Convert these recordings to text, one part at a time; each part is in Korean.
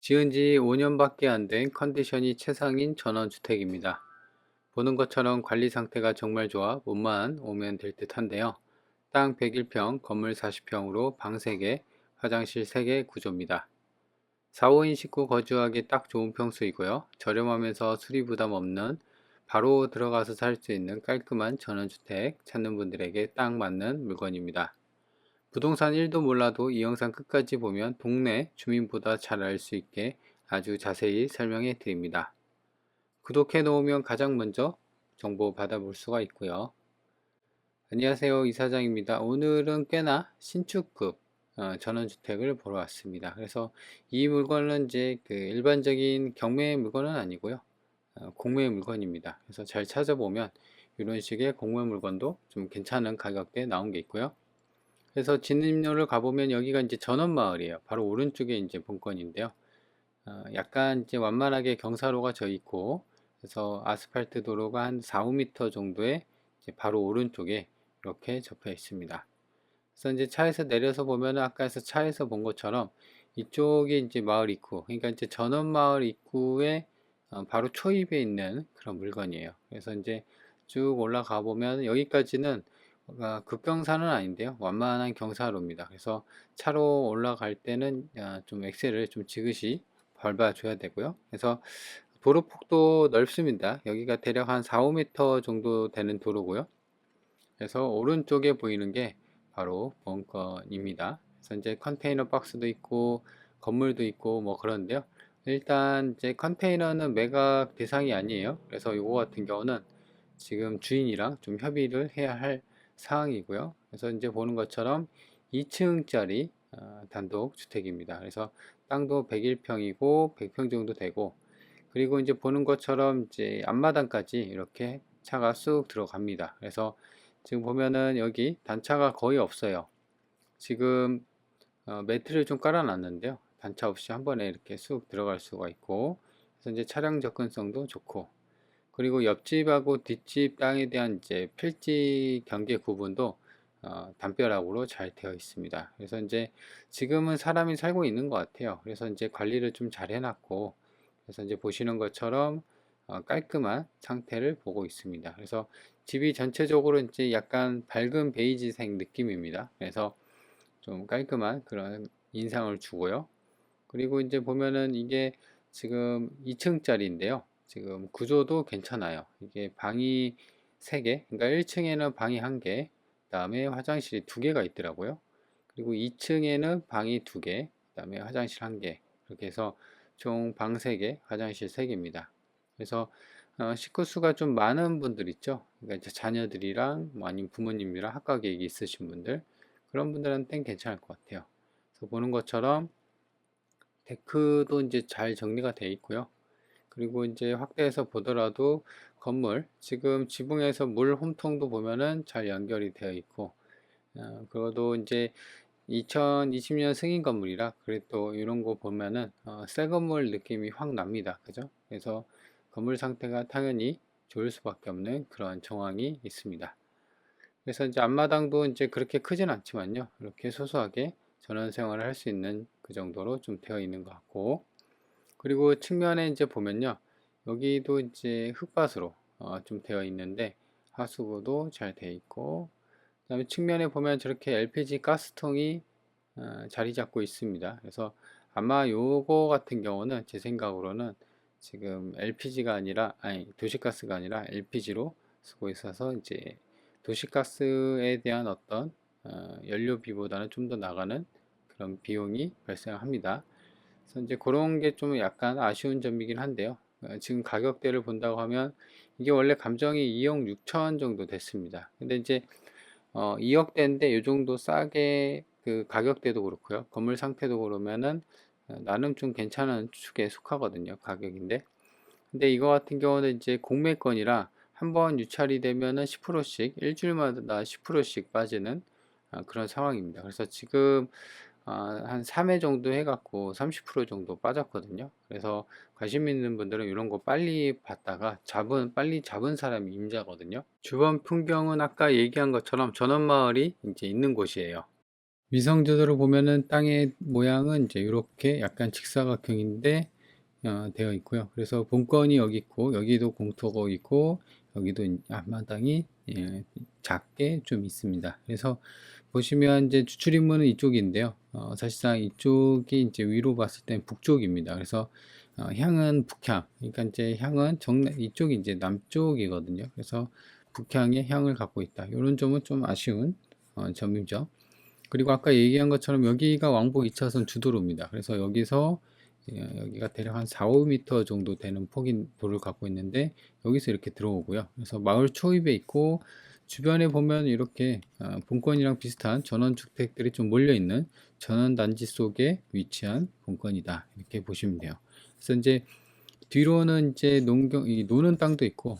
지은 지 5년밖에 안 된 컨디션이 최상인 전원주택입니다. 보는 것처럼 관리 상태가 정말 좋아 몸만 오면 될 듯한데요. 땅 101평, 건물 40평으로 방 3개, 화장실 3개 구조입니다. 4, 5인 식구 거주하기 딱 좋은 평수이고요. 저렴하면서 수리 부담 없는 바로 들어가서 살 수 있는 깔끔한 전원주택 찾는 분들에게 딱 맞는 물건입니다. 부동산 1도 몰라도 이 영상 끝까지 보면 동네 주민보다 잘 알 수 있게 아주 자세히 설명해 드립니다. 구독해 놓으면 가장 먼저 정보 받아볼 수가 있고요. 안녕하세요, 이사장입니다. 오늘은 꽤나 신축급 전원주택을 보러 왔습니다. 그래서 이 물건은 이제 그 일반적인 경매 물건은 아니고요. 공매 물건입니다. 그래서 잘 찾아보면 이런 식의 공매 물건도 좀 괜찮은 가격대에 나온 게 있고요. 그래서 진입로를 가보면 여기가 이제 전원마을이에요. 바로 오른쪽에 이제 본건인데요. 약간 이제 완만하게 경사로가 져 있고, 그래서 아스팔트 도로가 한 4, 5m 정도에 이제 바로 오른쪽에 이렇게 접해 있습니다. 그래서 이제 차에서 내려서 보면 아까에서 차에서 본 것처럼 이쪽이 이제 마을 입구, 그러니까 이제 전원마을 입구에 바로 초입에 있는 그런 물건이에요. 그래서 이제 쭉 올라가 보면 여기까지는 급경사는 아닌데요. 완만한 경사로입니다. 그래서 차로 올라갈 때는 좀 엑셀을 좀 지그시 밟아줘야 되고요. 그래서 도로폭도 넓습니다. 여기가 대략 한 4, 5m 정도 되는 도로고요. 그래서 오른쪽에 보이는 게 바로 벙커입니다. 그래서 이제 컨테이너 박스도 있고 건물도 있고 뭐 그런데요. 일단 이제 컨테이너는 매각 대상이 아니에요. 그래서 이거 같은 경우는 지금 주인이랑 좀 협의를 해야 할 사항이고요. 그래서 이제 보는 것처럼 2층짜리 단독 주택입니다. 그래서 땅도 101평이고 100평 정도 되고, 그리고 이제 보는 것처럼 이제 앞마당까지 이렇게 차가 쑥 들어갑니다. 그래서 지금 보면은 여기 단차가 거의 없어요. 지금 매트를 좀 깔아 놨는데요. 단차 없이 한 번에 이렇게 쑥 들어갈 수가 있고, 그래서 이제 차량 접근성도 좋고, 그리고 옆집하고 뒷집 땅에 대한 이제 필지 경계 구분도 담벼락으로 잘 되어 있습니다. 그래서 이제 지금은 사람이 살고 있는 것 같아요. 그래서 이제 관리를 좀 잘 해놨고, 그래서 이제 보시는 것처럼 깔끔한 상태를 보고 있습니다. 그래서 집이 전체적으로 이제 약간 밝은 베이지색 느낌입니다. 그래서 좀 깔끔한 그런 인상을 주고요. 그리고 이제 보면은 이게 지금 2층짜리인데요. 지금 구조도 괜찮아요. 이게 방이 3개, 그러니까 1층에는 방이 1개, 그다음에 화장실이 2개가 있더라고요. 그리고 2층에는 방이 2개, 그다음에 화장실 1개, 이렇게 해서 총 방 3개, 화장실 3개입니다. 그래서 식구 수가 좀 많은 분들 있죠. 그러니까 이제 자녀들이랑 뭐 아니면 부모님이랑 학과 계획이 있으신 분들, 그런 분들한테는 괜찮을 것 같아요. 그래서 보는 것처럼 데크도 이제 잘 정리가 되어 있고요. 그리고 이제 확대해서 보더라도 건물, 지금 지붕에서 물 홈통도 보면은 잘 연결이 되어 있고, 그래도 이제 2020년 승인 건물이라 그래도 이런 거 보면은 새 건물 느낌이 확 납니다. 그죠? 그래서 건물 상태가 당연히 좋을 수밖에 없는 그런 정황이 있습니다. 그래서 이제 앞마당도 이제 그렇게 크진 않지만요. 이렇게 소소하게 전원 생활을 할 수 있는 그 정도로 좀 되어 있는 것 같고, 그리고 측면에 이제 보면요. 여기도 이제 흙밭으로 좀 되어 있는데 하수구도 잘 되어 있고, 그다음에 측면에 보면 저렇게 LPG 가스통이 자리 잡고 있습니다. 그래서 아마 요거 같은 경우는 제 생각으로는 지금 LPG가 아니라, 아니, 도시가스가 아니라 LPG로 쓰고 있어서 이제 도시가스에 대한 어떤 연료비보다는 좀 더 나가는 그런 비용이 발생합니다. 그래서 이제 그런 게 좀 약간 아쉬운 점이긴 한데요. 지금 가격대를 본다고 하면 이게 원래 감정이 2억 6천 정도 됐습니다. 근데 이제 2억대인데 요 정도 싸게 그 가격대도 그렇고요. 건물 상태도 그러면은 나름 좀 괜찮은 축에 속하거든요. 가격인데. 근데 이거 같은 경우는 이제 공매권이라 한번 유찰이 되면은 10%씩 일주일마다 10%씩 빠지는 그런 상황입니다. 그래서 지금 한 3회 정도 해갖고 30% 정도 빠졌거든요. 그래서 관심 있는 분들은 이런 거 빨리 봤다가 빨리 잡은 사람이 임자거든요. 주변 풍경은 아까 얘기한 것처럼 전원마을이 이제 있는 곳이에요. 위성지도로 보면은 땅의 모양은 이제 이렇게 약간 직사각형인데 되어 있고요. 그래서 본건이 여기 있고 여기도 공터가 있고 여기도 앞마당이 작게 좀 있습니다. 그래서 보시면 이제 주출입문은 이쪽인데요. 사실상 이쪽이 이제 위로 봤을 땐 북쪽입니다. 그래서 향은 북향, 그러니까 이제 향은 이쪽이 이제 남쪽이거든요. 그래서 북향의 향을 갖고 있다. 이런 점은 좀 아쉬운 점이죠. 그리고 아까 얘기한 것처럼 여기가 왕복 2차선 주도로입니다. 그래서 여기서 여기가 대략 한 4, 5m 정도 되는 폭인 도를 갖고 있는데 여기서 이렇게 들어오고요. 그래서 마을 초입에 있고 주변에 보면 이렇게 본건이랑 비슷한 전원주택들이 좀 몰려 있는 전원단지 속에 위치한 본건이다. 이렇게 보시면 돼요. 그래서 이제 뒤로는 이제 노는 땅도 있고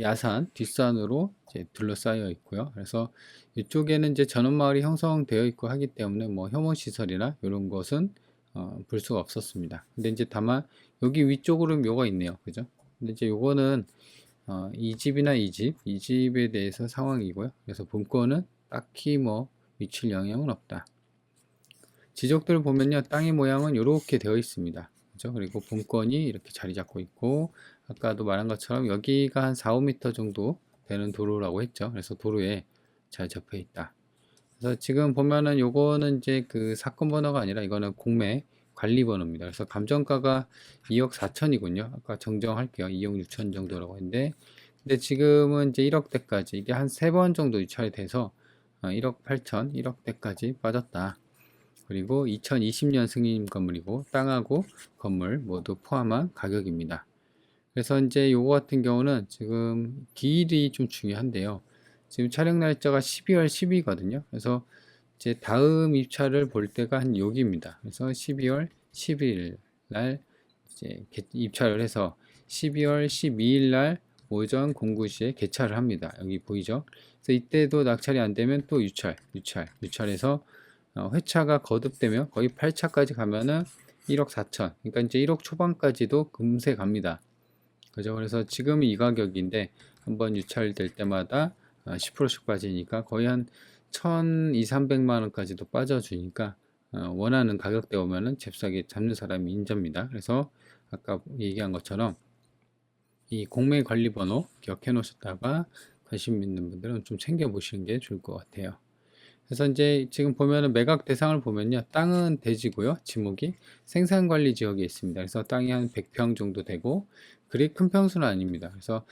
야산 뒷산으로 이제 둘러싸여 있고요. 그래서 이쪽에는 이제 전원마을이 형성되어 있고 하기 때문에 뭐 혐오시설이나 이런 것은 볼 수가 없었습니다. 근데 이제 다만 여기 위쪽으로 묘가 있네요. 그죠? 근데 이제 요거는 이 집이나 이 집에 대해서 상황이고요. 그래서 본권은 딱히 뭐 미칠 영향은 없다. 지적들을 보면요, 땅의 모양은 이렇게 되어 있습니다. 그죠? 그리고 본권이 이렇게 자리 잡고 있고, 아까도 말한 것처럼 여기가 한 4, 5m 정도 되는 도로라고 했죠. 그래서 도로에 잘 접해 있다. 그래서 지금 보면은 요거는 이제 그 사건 번호가 아니라 이거는 공매 관리 번호입니다. 그래서 감정가가 2억 4천이군요. 아까 정정할게요. 2억 6천 정도라고 했는데, 근데 지금은 이제 1억대까지 이게 한 3번 정도 유찰이 돼서 1억 8천, 1억대까지 빠졌다. 그리고 2020년 승인 건물이고 땅하고 건물 모두 포함한 가격입니다. 그래서 이제 요거 같은 경우는 지금 기일이 좀 중요한데요. 지금 촬영 날짜가 12월 10일이거든요. 그래서 이제 다음 입찰을 볼 때가 한 여기입니다. 그래서 12월 10일 날 이제 입찰을 해서 12월 12일 날 오전 09시에 개찰을 합니다. 여기 보이죠? 그래서 이때도 낙찰이 안 되면 또 유찰해서 회차가 거듭되면 거의 8차까지 가면은 1억 4천. 그러니까 이제 1억 초반까지도 금세 갑니다. 그죠? 그래서 지금 이 가격인데 한번 유찰될 때마다 10%씩 빠지니까 거의 한 1,200, 300만 원까지도 빠져주니까 원하는 가격대 오면은 잽싸게 잡는 사람이 인정입니다. 그래서 아까 얘기한 것처럼 이 공매 관리 번호 기억해 놓으셨다가 관심 있는 분들은 좀 챙겨 보시는 게 좋을 것 같아요. 그래서 이제 지금 보면은 매각 대상을 보면요. 땅은 대지고요. 지목이 생산관리 지역에 있습니다. 그래서 땅이 한 100평 정도 되고 그리 큰 평수는 아닙니다. 그래서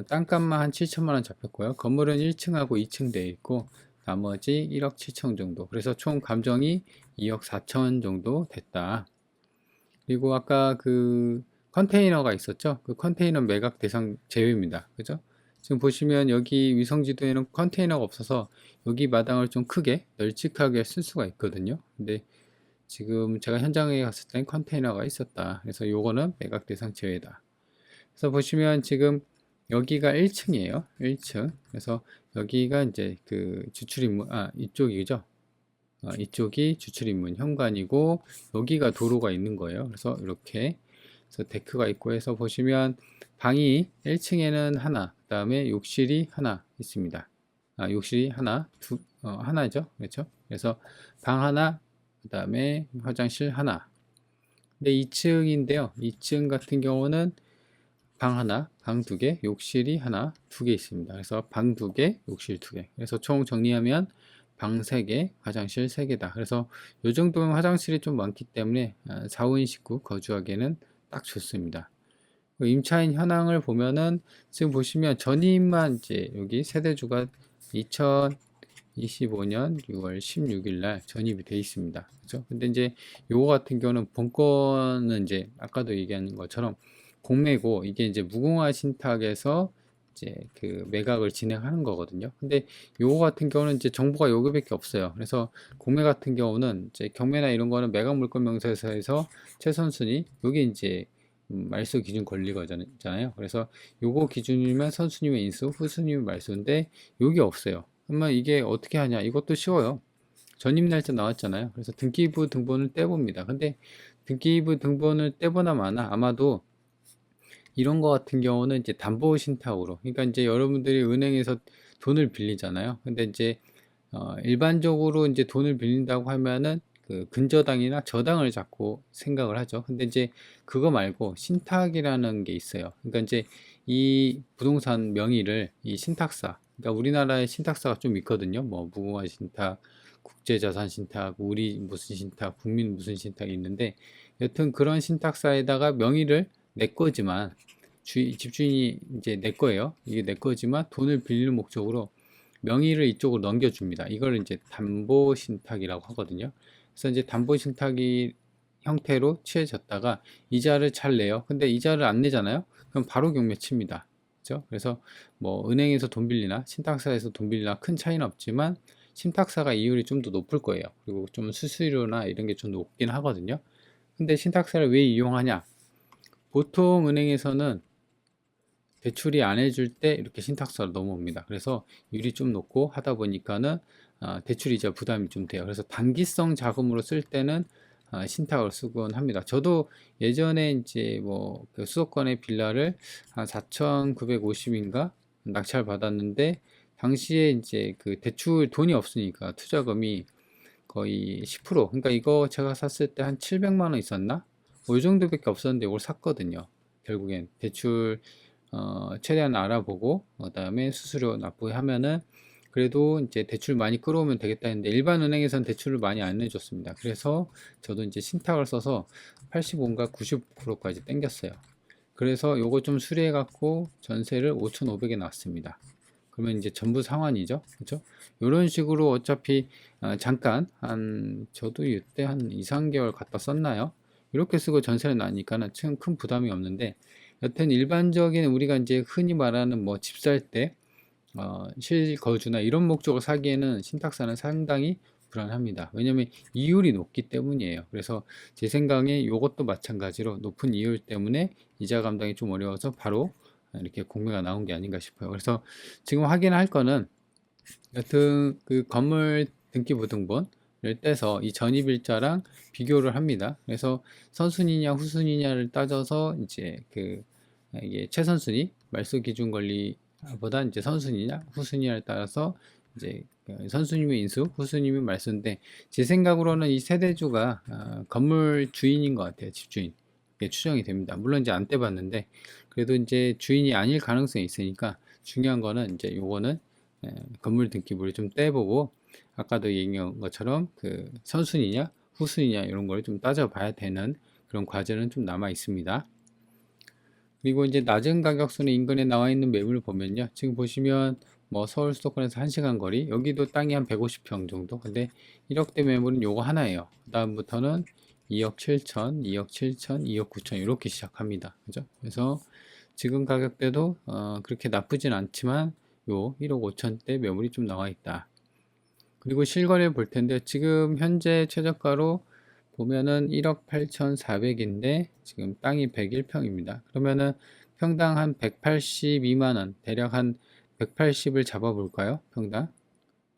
땅값만 한 7천만 원 잡혔고요. 건물은 1층하고 2층 되어 있고 나머지 1억 7천 정도. 그래서 총 감정이 2억 4천 정도 됐다. 그리고 아까 그 컨테이너가 있었죠. 그 컨테이너 매각 대상 제외입니다. 그죠? 지금 보시면 여기 위성지도에는 컨테이너가 없어서 여기 마당을 좀 크게 널찍하게 쓸 수가 있거든요. 근데 지금 제가 현장에 갔을 땐 컨테이너가 있었다. 그래서 요거는 매각 대상 제외다. 그래서 보시면 지금 여기가 1층이에요. 1층. 그래서 여기가 이제 그 주출입문, 이쪽이죠. 이쪽이 주출입문 현관이고 여기가 도로가 있는 거예요. 그래서 이렇게 그래서 데크가 있고 해서 보시면 방이 1층에는 하나, 그 다음에 욕실이 하나 있습니다. 욕실이 하나죠. 그렇죠? 그래서 방 하나, 그 다음에 화장실 하나. 근데 2층인데요. 2층 같은 경우는 방 하나, 방 두 개, 욕실이 하나, 두 개 있습니다. 그래서 방 두 개, 욕실 두 개. 그래서 총 정리하면 방 3개, 화장실 3개다. 그래서 요 정도면 화장실이 좀 많기 때문에 4, 5인 식구 거주하기에는 딱 좋습니다. 임차인 현황을 보면은 지금 보시면 전입만 이제 여기 세대주가 2025년 6월 16일 날 전입이 되어 있습니다. 그죠? 근데 이제 요거 같은 경우는 본건은 이제 아까도 얘기한 것처럼 공매고 이게 이제 무궁화 신탁에서 이제 그 매각을 진행하는 거거든요. 근데 요거 같은 경우는 이제 정보가 여기밖에 없어요. 그래서 공매 같은 경우는 이제 경매나 이런 거는 매각 물건 명세서에서 최선순위 요게 이제 말소 기준 권리거잖아요. 그래서 요거 기준이면 선순위면 인수, 후순위면 말소인데 요게 없어요. 그러면 이게 어떻게 하냐? 이것도 쉬워요. 전입 날짜 나왔잖아요. 그래서 등기부 등본을 떼봅니다. 근데 등기부 등본을 떼보나 마나 아마도 이런 거 같은 경우는 이제 담보 신탁으로, 그러니까 이제 여러분들이 은행에서 돈을 빌리잖아요. 근데 이제 일반적으로 이제 돈을 빌린다고 하면은 그 근저당이나 저당을 자꾸 생각을 하죠. 근데 이제 그거 말고 신탁이라는 게 있어요. 그러니까 이제 이 부동산 명의를 이 신탁사, 그러니까 우리나라에 신탁사가 좀 있거든요. 뭐 무궁화 신탁, 국제자산 신탁, 우리 무슨 신탁, 국민 무슨 신탁이 있는데, 여튼 그런 신탁사에다가 명의를 내 거지만 집주인이 이제 내 거예요. 이게 내 거지만 돈을 빌릴 목적으로 명의를 이쪽으로 넘겨줍니다. 이걸 이제 담보신탁이라고 하거든요. 그래서 이제 담보신탁이 형태로 취해졌다가 이자를 잘 내요. 근데 이자를 안 내잖아요. 그럼 바로 경매 칩니다. 그죠? 그래서 뭐 은행에서 돈 빌리나 신탁사에서 돈 빌리나 큰 차이는 없지만 신탁사가 이율이 좀 더 높을 거예요. 그리고 좀 수수료나 이런 게 좀 높긴 하거든요. 근데 신탁사를 왜 이용하냐? 보통 은행에서는 대출이 안 해줄 때 이렇게 신탁사로 넘어옵니다. 그래서 율이 좀 높고 하다 보니까는 대출 이자 부담이 좀 돼요. 그래서 단기성 자금으로 쓸 때는 신탁을 쓰곤 합니다. 저도 예전에 이제 뭐그 수도권의 빌라를 한 4,950인가 낙찰 받았는데, 당시에 이제 그 대출 돈이 없으니까 투자금이 거의 10%, 그러니까 이거 제가 샀을 때 한 700만 원 있었나? 뭐 이 정도밖에 없었는데 이걸 샀거든요. 결국엔 대출 최대한 알아보고 그다음에 수수료 납부하면은 그래도 이제 대출 많이 끌어오면 되겠다 했는데, 일반 은행에선 대출을 많이 안 해줬습니다. 그래서 저도 이제 신탁을 써서 85인가 90%까지 땡겼어요. 그래서 요거 좀 수리해 갖고 전세를 5,500에 놨습니다. 그러면 이제 전부 상환이죠. 그렇죠? 이런 식으로 어차피 잠깐 한 저도 이때 한 2, 3개월 갖다 썼나요? 이렇게 쓰고 전세를 나니까는 큰 부담이 없는데, 여튼 일반적인 우리가 이제 흔히 말하는 뭐 집 살 때 실거주나 이런 목적을 사기에는 신탁사는 상당히 불안합니다. 왜냐면 이율이 높기 때문이에요. 그래서 제 생각에 이것도 마찬가지로 높은 이율 때문에 이자 감당이 좀 어려워서 바로 이렇게 공매가 나온 게 아닌가 싶어요. 그래서 지금 확인할 거는 여튼 그 건물 등기부등본을 떼서 이 전입일자랑 비교를 합니다. 그래서 선순위냐 후순위냐를 따져서 이제 그 이게 최선순위 말소 기준 권리보다 이제 선순위냐 후순위냐에 따라서 이제 선순위면 인수, 후순위면 말소인데, 제 생각으로는 이 세대주가 건물 주인인 것 같아요. 집주인. 이게 추정이 됩니다. 물론 이제 안 떼봤는데 그래도 이제 주인이 아닐 가능성이 있으니까 중요한 거는 이제 요거는 건물 등기부를 좀 떼보고 아까도 얘기한 것처럼 그 선순위냐 후순위냐 이런 걸 좀 따져봐야 되는 그런 과제는 좀 남아 있습니다. 그리고 이제 낮은 가격선의 인근에 나와 있는 매물을 보면요, 지금 보시면 뭐 서울 수도권에서 1시간 거리, 여기도 땅이 한 150평 정도. 근데 1억대 매물은 요거 하나예요. 그 다음부터는 2억 7천, 2억 7천, 2억 9천 이렇게 시작합니다. 그죠? 그래서 지금 가격대도 그렇게 나쁘진 않지만 요 1억 5천대 매물이 좀 나와 있다. 그리고 실거래 볼 텐데 지금 현재 최저가로 보면은 1억 8,400인데 지금 땅이 101평입니다. 그러면은 평당 한 182만원, 대략 한 180을 잡아볼까요? 평당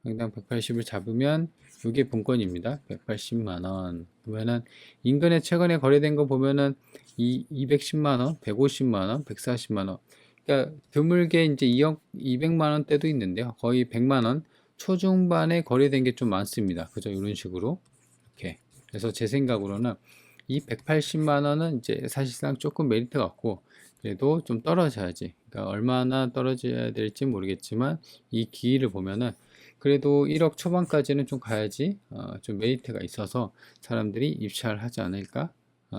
180을 잡으면 이게 분권입니다. 180만원. 그러면은 인근에 최근에 거래된 거 보면은 210만원, 150만원, 140만원. 그러니까 드물게 이제 2억 200만원대도 있는데요. 거의 100만원 초중반에 거래된 게 좀 많습니다. 그죠? 이런 식으로. 이렇게. 그래서 제 생각으로는 이 180만 원은 이제 사실상 조금 메리트가 없고, 그래도 좀 떨어져야지. 그러니까 얼마나 떨어져야 될지 모르겠지만 이 기회를 보면은 그래도 1억 초반까지는 좀 가야지 좀 메리트가 있어서 사람들이 입찰을 하지 않을까.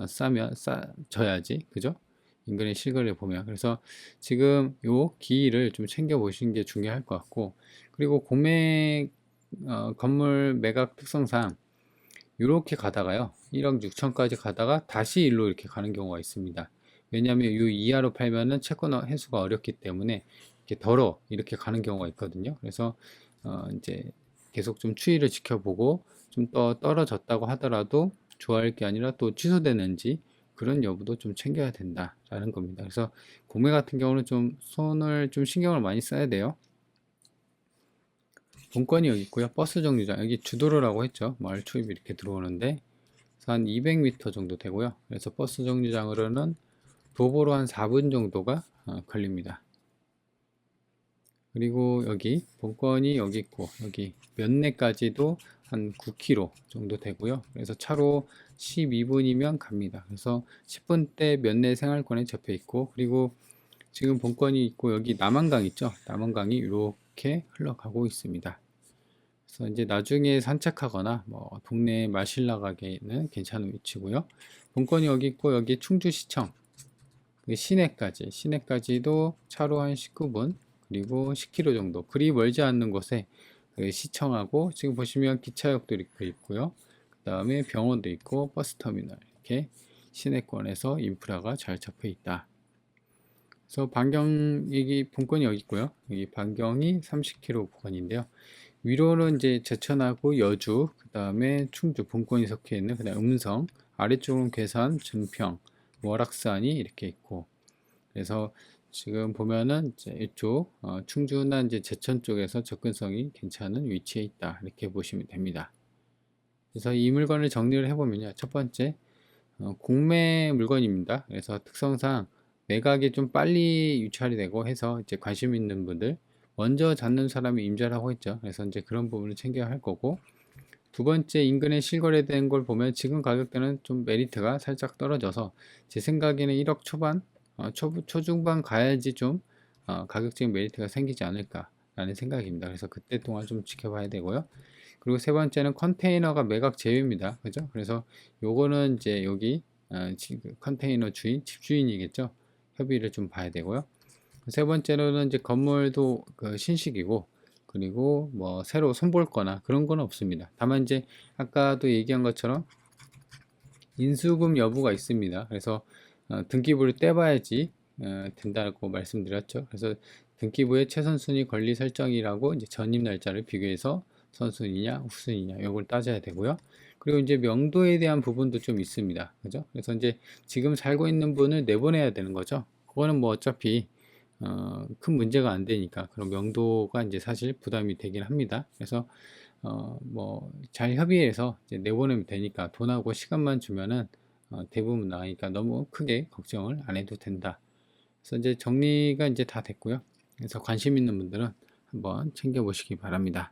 싸면 싸져야지, 그죠? 인근의 실거래 보면. 그래서 지금 요 기회를 좀 챙겨 보시는 게 중요할 것 같고, 그리고 공매 건물 매각 특성상 이렇게 가다가요 1억 6천까지 가다가 다시 일로 이렇게 가는 경우가 있습니다. 왜냐하면 이 이하로 팔면은 채권 회수가 어렵기 때문에 이렇게 덜어 이렇게 가는 경우가 있거든요. 그래서 이제 계속 좀 추이를 지켜보고 좀 더 떨어졌다고 하더라도 좋아할 게 아니라 또 취소되는지 그런 여부도 좀 챙겨야 된다라는 겁니다. 그래서 공매 같은 경우는 좀 손을 좀 신경을 많이 써야 돼요. 본건이 여기 있고요. 버스 정류장 여기 주도로라고 했죠. 마을 초입이 이렇게 들어오는데 한 200m 정도 되고요. 그래서 버스 정류장으로는 도보로 한 4분 정도가 걸립니다. 그리고 여기 본건이 여기 있고 여기 면내까지도 한 9km 정도 되고요. 그래서 차로 12분이면 갑니다. 그래서 10분대 면내 생활권에 접해 있고, 그리고 지금 본건이 있고 여기 남한강 있죠. 남한강이 이렇게 흘러가고 있습니다. 그래서 이제 나중에 산책하거나 뭐 동네에 마실 나가기에는 괜찮은 위치고요. 본건이 여기 있고 여기 충주시청 시내까지도 차로 한 19분, 그리고 10km 정도, 그리 멀지 않는 곳에 그 시청하고, 지금 보시면 기차역도 이렇게 있고요. 그 다음에 병원도 있고 버스터미널, 이렇게 시내권에서 인프라가 잘 잡혀 있다. 그래서 여기 본건이 여기 있고요. 여기 반경이 30km 구간인데요. 위로는 이제 제천하고 여주, 그 다음에 충주 본건이 속해 있는, 그 다음 음성, 아래쪽은 괴산, 증평, 월악산이 이렇게 있고, 그래서 지금 보면은 이제 이쪽 충주나 이제 제천 쪽에서 접근성이 괜찮은 위치에 있다, 이렇게 보시면 됩니다. 그래서 이 물건을 정리를 해보면요, 첫 번째 공매 물건입니다. 그래서 특성상 매각이 좀 빨리 유찰이 되고 해서 이제 관심 있는 분들, 먼저 잡는 사람이 임자를 하고 있죠. 그래서 이제 그런 부분을 챙겨야 할 거고, 두 번째, 인근에 실거래된 걸 보면 지금 가격대는 좀 메리트가 살짝 떨어져서 제 생각에는 1억 초반, 초중반 가야지 좀 가격적인 메리트가 생기지 않을까라는 생각입니다. 그래서 그때 동안 좀 지켜봐야 되고요. 그리고 세 번째는 컨테이너가 매각 제외입니다. 그죠? 그래서 요거는 이제 여기 컨테이너 주인, 집주인이겠죠? 협의를 좀 봐야 되고요. 세 번째로는 이제 건물도 그 신식이고, 그리고 뭐 새로 손볼 거나 그런 건 없습니다. 다만 이제 아까도 얘기한 것처럼 인수금 여부가 있습니다. 그래서 등기부를 떼봐야지 된다고 말씀드렸죠. 그래서 등기부의 최선순위 권리 설정이라고 이제 전입 날짜를 비교해서 선순위냐 후순위냐 이걸 따져야 되고요. 그리고 이제 명도에 대한 부분도 좀 있습니다. 그죠? 그래서 이제 지금 살고 있는 분을 내보내야 되는 거죠. 그거는 뭐 어차피 큰 문제가 안 되니까, 그런 명도가 이제 사실 부담이 되긴 합니다. 그래서 뭐 잘 협의해서 이제 내보내면 되니까, 돈하고 시간만 주면은 대부분 나으니까 너무 크게 걱정을 안 해도 된다. 그래서 이제 정리가 이제 다 됐고요. 그래서 관심 있는 분들은 한번 챙겨 보시기 바랍니다.